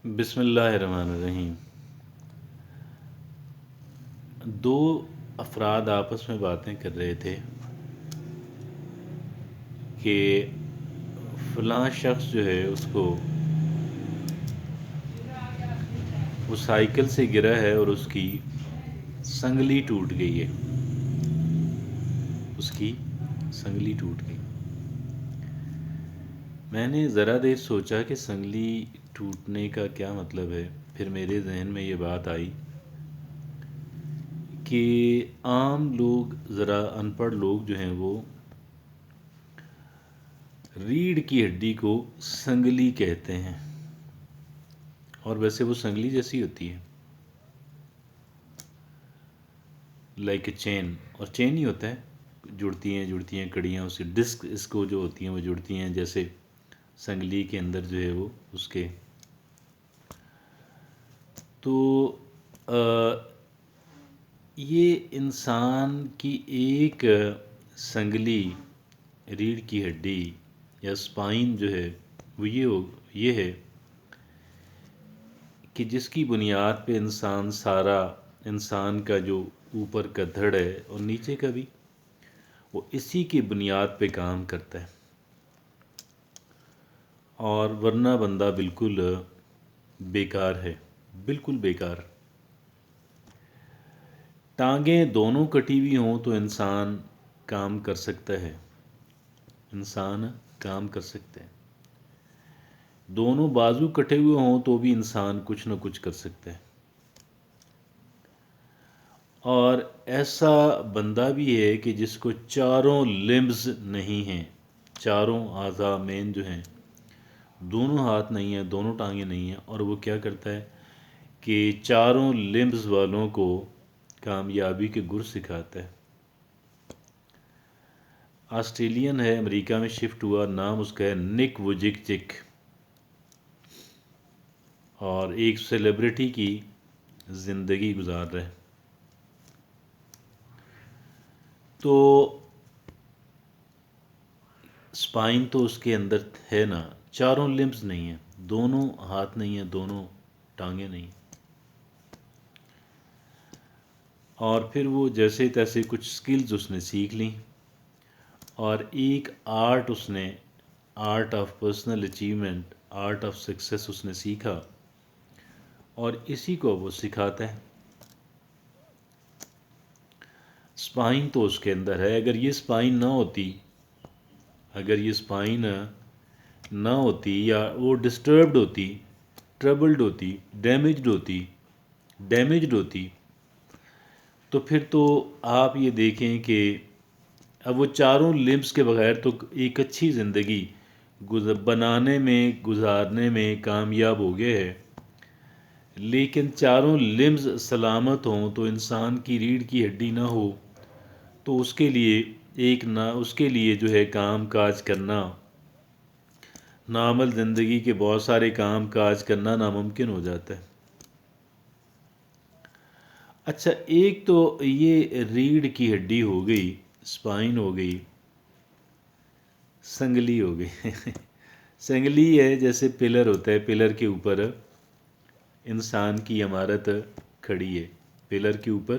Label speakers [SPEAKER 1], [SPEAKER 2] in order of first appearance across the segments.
[SPEAKER 1] بسم اللہ الرحمن الرحیم۔ دو افراد آپس میں باتیں کر رہے تھے کہ فلاں شخص جو ہے اس کو وہ سائیکل سے گرا ہے اور اس کی سنگلی ٹوٹ گئی ہے، اس کی سنگلی ٹوٹ گئی۔ میں نے ذرا دیر سوچا کہ سنگلی ٹوٹنے کا کیا مطلب ہے۔ پھر میرے ذہن میں یہ بات آئی کہ عام لوگ، ذرا ان پڑھ لوگ جو ہیں وہ ریڑھ کی ہڈی کو سنگلی کہتے ہیں، اور ویسے وہ سنگلی جیسی ہوتی ہے، لائک اے چین، اور چین ہی ہوتا ہے، جڑتی ہیں کڑیاں، اس کی ڈسک اس کو جو ہوتی ہیں وہ جڑتی ہیں، جیسے سنگلی کے اندر جو ہے وہ اس کے تو یہ انسان کی ایک سنگلی، ریڑھ کی ہڈی یا اسپائن جو ہے وہ یہ ہے کہ جس کی بنیاد پہ انسان کا جو اوپر کا دھڑ ہے اور نیچے کا بھی، وہ اسی کی بنیاد پہ کام کرتا ہے، اور ورنہ بندہ بالکل بیکار ہے، بالکل بیکار۔ ٹانگیں دونوں کٹی ہوئی ہوں تو انسان کام کر سکتا ہے، انسان کام کر سکتا ہے۔ دونوں بازو کٹے ہوئے ہوں تو بھی انسان کچھ نہ کچھ کر سکتا ہے۔ اور ایسا بندہ بھی ہے کہ جس کو چاروں لمبز نہیں ہیں، چاروں اعضاء مین جو ہیں، دونوں ہاتھ نہیں ہیں، دونوں ٹانگیں نہیں ہیں، اور وہ کیا کرتا ہے کہ چاروں لمبز والوں کو کامیابی کے گر سکھاتا ہے۔ آسٹریلین ہے، امریکہ میں شفٹ ہوا، نام اس کا ہے نک ووجیکچک، اور ایک سیلیبریٹی کی زندگی گزار رہے ہیں۔ تو اسپائن تو اس کے اندر ہے نا، چاروں لمبز نہیں ہیں، دونوں ہاتھ نہیں ہیں، دونوں ٹانگیں نہیں ہیں، اور پھر وہ جیسے تیسے کچھ سکلز اس نے سیکھ لیں، اور ایک آرٹ اس نے، art of personal achievement, art of success اس نے سیکھا، اور اسی کو وہ سکھاتا ہے۔ اسپائن تو اس کے اندر ہے، اگر یہ اسپائن نہ ہوتی، اگر یہ اسپائن نہ ہوتی یا وہ ڈسٹربڈ ہوتی، ٹربلڈ ہوتی، ڈیمیجڈ ہوتی، تو پھر تو آپ یہ دیکھیں کہ اب وہ چاروں لمبس کے بغیر تو ایک اچھی زندگی بنانے میں، گزارنے میں کامیاب ہو گئے ہے، لیکن چاروں لمبز سلامت ہوں تو انسان کی ریڑھ کی ہڈی نہ ہو تو اس کے لیے اس کے لیے جو ہے کام کاج کرنا، نارمل زندگی کے بہت سارے کام کاج کرنا ناممکن ہو جاتا ہے۔ اچھا، ایک تو یہ ریڑھ کی ہڈی ہو گئی، اسپائن ہو گئی، سنگلی ہو گئی سنگلی ہے جیسے پلر ہوتا ہے، پلر کے اوپر انسان کی عمارت کھڑی ہے، پلر کے اوپر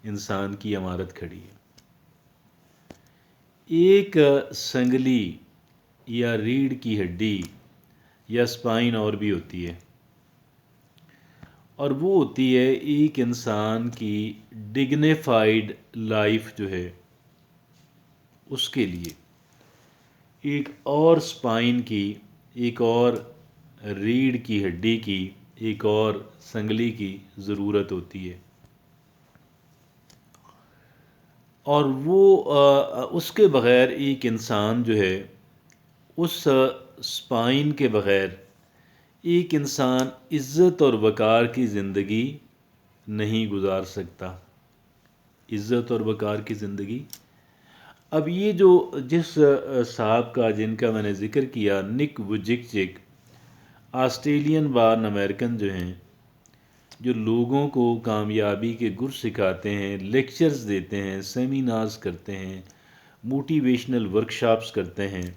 [SPEAKER 1] انسان کی عمارت کھڑی ہے۔ ایک سنگلی یا ریڑھ کی ہڈی یا اسپائن اور بھی ہوتی ہے، اور وہ ہوتی ہے ایک انسان کی ڈگنیفائیڈ لائف جو ہے اس کے لیے ایک اور اسپائن کی، ایک اور ریڑھ کی ہڈی کی، ایک اور سنگلی کی ضرورت ہوتی ہے، اور وہ اس کے بغیر ایک انسان جو ہے، اس اسپائن کے بغیر ایک انسان عزت اور وقار کی زندگی نہیں گزار سکتا، عزت اور وقار کی زندگی۔ اب یہ جس صاحب کا، جن کا میں نے ذکر کیا، نک ووجیکچک، آسٹریلین بارن امریکن جو ہیں، جو لوگوں کو کامیابی کے گر سکھاتے ہیں، لیکچرز دیتے ہیں، سیمینارز کرتے ہیں، موٹیویشنل ورکشاپس کرتے ہیں،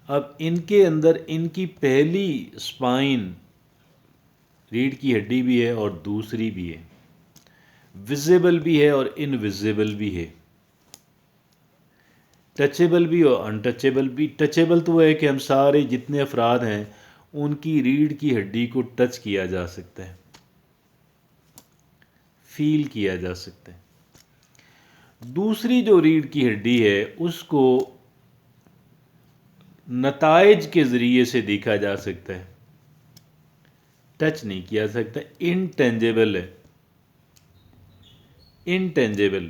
[SPEAKER 1] اب ان کے اندر ان کی پہلی اسپائن ریڑھ کی ہڈی بھی ہے اور دوسری بھی ہے، ویزیبل بھی ہے اور انویزیبل بھی ہے، ٹچیبل بھی اور انٹچیبل بھی۔ ٹچیبل تو وہ ہے کہ ہم سارے جتنے افراد ہیں ان کی ریڑھ کی ہڈی کو ٹچ کیا جا سکتا ہے، فیل کیا جا سکتا ہے۔ دوسری جو ریڑھ کی ہڈی ہے اس کو نتائج کے ذریعے سے دیکھا جا سکتا ہے، ٹچ نہیں کیا سکتا، انٹینجیبل ہے، intangible,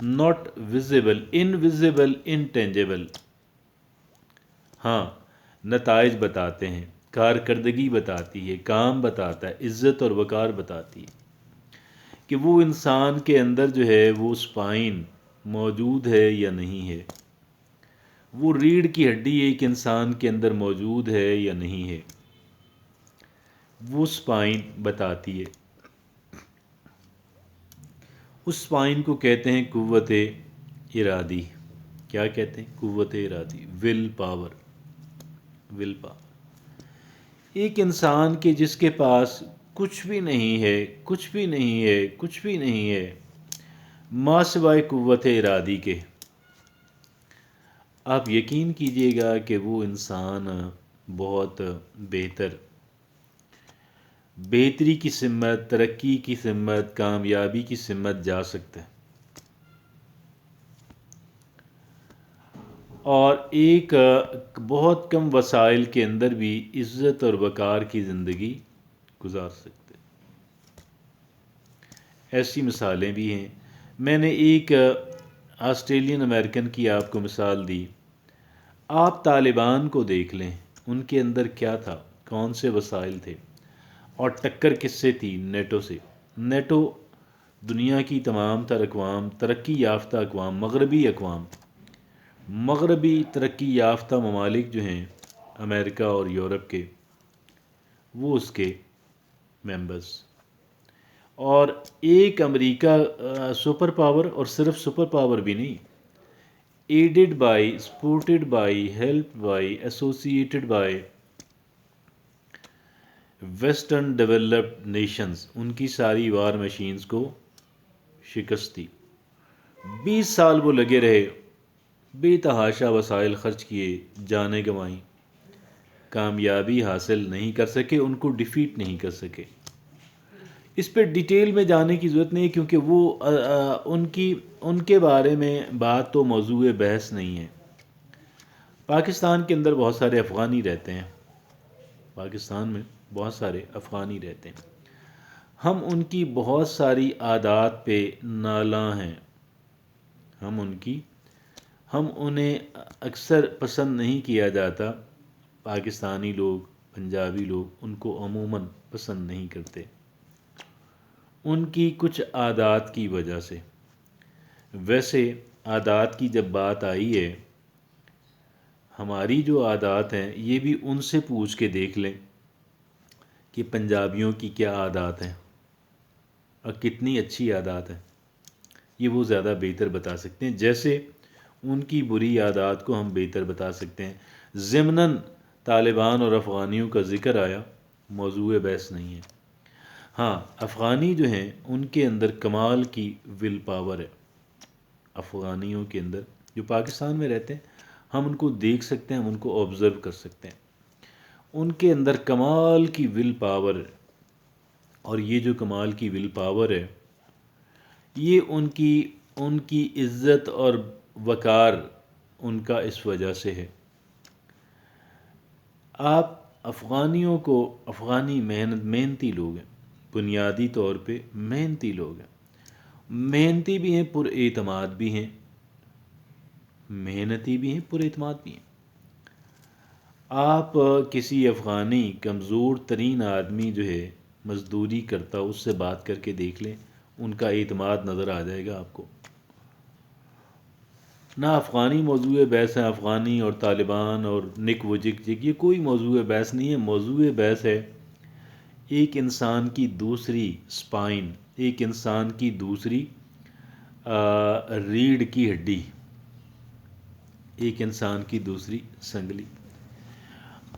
[SPEAKER 1] not visible, invisible, intangible. ہاں، نتائج بتاتے ہیں، کارکردگی بتاتی ہے، کام بتاتا ہے، عزت اور وقار بتاتی ہے کہ وہ انسان کے اندر جو ہے وہ اسپائن موجود ہے یا نہیں ہے، وہ ریڑھ کی ہڈی ایک انسان کے اندر موجود ہے یا نہیں ہے، وہ اسپائن بتاتی ہے۔ اس اسپائن کو کہتے ہیں قوت ارادی۔ کیا کہتے ہیں؟ قوت ارادی، ول پاور، ول پاور۔ ایک انسان کے جس کے پاس کچھ بھی نہیں ہے، کچھ بھی نہیں ہے، کچھ بھی نہیں ہے ماں سوائے قوت ارادی کے، آپ یقین کیجئے گا کہ وہ انسان بہت بہتری کی سمت، ترقی کی سمت، کامیابی کی سمت جا سکتا ہے، اور ایک بہت کم وسائل کے اندر بھی عزت اور وقار کی زندگی گزار سکتے ہیں۔ ایسی مثالیں بھی ہیں۔ میں نے ایک آسٹریلین امریکن کی آپ کو مثال دی۔ آپ طالبان کو دیکھ لیں، ان کے اندر کیا تھا، کون سے وسائل تھے، اور ٹکر کس سے تھی؟ نیٹو سے۔ نیٹو دنیا کی تمام تر اقوام، ترقی یافتہ اقوام، مغربی اقوام، مغربی ترقی یافتہ ممالک جو ہیں امریکہ اور یورپ کے، وہ اس کے ممبرز۔ اور ایک امریکہ سپر پاور، اور صرف سپر پاور بھی نہیں، added by, supported by, help by, associated by western developed nations, ان کی ساری وار مشینز کو شکست دی۔ 20 سال وہ لگے رہے، بے تحاشا وسائل خرچ کیے، جانیں گنوائیں، کامیابی حاصل نہیں کر سکے، ان کو ڈیفیٹ نہیں کر سکے۔ اس پہ ڈیٹیل میں جانے کی ضرورت نہیں، کیونکہ وہ ان کے بارے میں بات تو موضوع بحث نہیں ہے۔ پاکستان کے اندر بہت سارے افغانی رہتے ہیں، پاکستان میں بہت سارے افغانی رہتے ہیں، ہم ان کی بہت ساری عادات پہ نالاں ہیں، ہم انہیں اکثر پسند نہیں کیا جاتا، پاکستانی لوگ، پنجابی لوگ ان کو عموماً پسند نہیں کرتے، ان کی کچھ عادات کی وجہ سے۔ ویسے عادات کی جب بات آئی ہے، ہماری جو عادات ہیں یہ بھی ان سے پوچھ کے دیکھ لیں کہ پنجابیوں کی کیا عادات ہیں اور کتنی اچھی عادات ہیں، یہ وہ زیادہ بہتر بتا سکتے ہیں، جیسے ان کی بری عادات کو ہم بہتر بتا سکتے ہیں۔ ضمناً طالبان اور افغانیوں کا ذکر آیا، موضوع بحث نہیں ہے۔ ہاں، افغانی جو ہیں ان کے اندر کمال کی ول پاور ہے، افغانیوں کے اندر جو پاکستان میں رہتے ہیں، ہم ان کو دیکھ سکتے ہیں، ہم ان کو آبزرو کر سکتے ہیں، ان کے اندر کمال کی ول پاور ہے، اور یہ جو کمال کی ول پاور ہے یہ ان کی عزت اور وقار ان کا اس وجہ سے ہے۔ آپ افغانیوں کو، افغانی محنتی لوگ ہیں، بنیادی طور پہ محنتی لوگ ہیں، محنتی بھی ہیں، پر اعتماد بھی ہیں، محنتی بھی ہیں، پر اعتماد بھی ہیں۔ آپ کسی افغانی کمزور ترین آدمی جو ہے مزدوری کرتا، اس سے بات کر کے دیکھ لیں، ان کا اعتماد نظر آ جائے گا آپ کو۔ نہ افغانی موضوع بحث ہے، افغانی اور طالبان اور نک وجک جک، یہ کوئی موضوع بحث نہیں ہے۔ موضوع بحث ہے ایک انسان کی دوسری سپائن، ایک انسان کی دوسری ریڑھ کی ہڈی، ایک انسان کی دوسری سنگلی.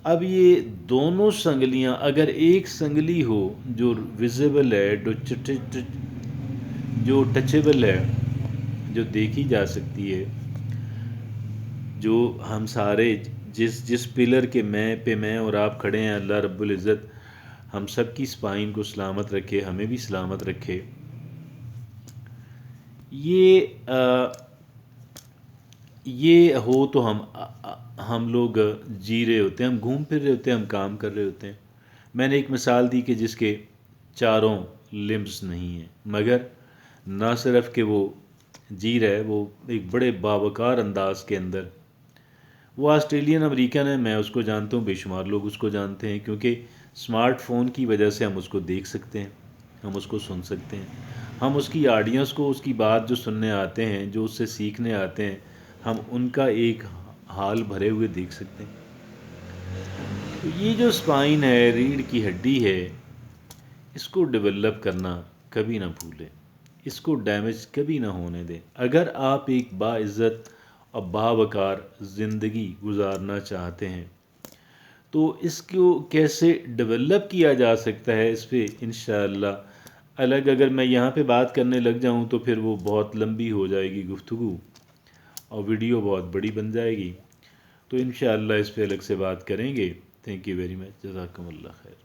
[SPEAKER 1] اب یہ دونوں سنگلیاں اگر ایک سنگلی ہو جو ویزیبل ہے، جو ٹچیبل ہے، جو دیکھی جا سکتی ہے، جو ہم سارے جس پلر کے میں اور آپ کھڑے ہیں، اللہ رب العزت ہم سب کی سپائن کو سلامت رکھے، ہمیں بھی سلامت رکھے. یہ ہو تو ہم لوگ جی رہے ہوتے ہیں، ہم گھوم پھر رہے ہوتے ہیں، ہم کام کر رہے ہوتے ہیں. میں نے ایک مثال دی کہ جس کے چاروں لمبس نہیں ہیں، مگر نہ صرف کہ وہ جی رہا ہے، وہ ایک بڑے باوقار انداز کے اندر. وہ آسٹریلین امریکن ہے، میں اس کو جانتا ہوں، بے شمار لوگ اس کو جانتے ہیں، کیونکہ اسمارٹ فون کی وجہ سے ہم اس کو دیکھ سکتے ہیں، ہم اس کو سن سکتے ہیں، ہم اس کی آڈینس کو، اس کی بات جو سننے آتے ہیں، جو اس سے سیکھنے آتے ہیں، ہم ان کا ایک حال بھرے ہوئے دیکھ سکتے ہیں. تو یہ جو اسپائن ہے، ریڑھ کی ہڈی ہے، اس کو ڈیولپ کرنا کبھی نہ بھولیں، اس کو ڈیمیج کبھی نہ ہونے دیں. اگر آپ ایک باعزت اور باوقار زندگی گزارنا چاہتے ہیں تو اس کو کیسے ڈیولپ کیا جا سکتا ہے، اس پہ انشاءاللہ اگر میں یہاں پہ بات کرنے لگ جاؤں تو پھر وہ بہت لمبی ہو جائے گی گفتگو، اور ویڈیو بہت بڑی بن جائے گی. تو انشاءاللہ اس پہ الگ سے بات کریں گے. تھینک یو ویری مچ، جزاکم اللہ خیر.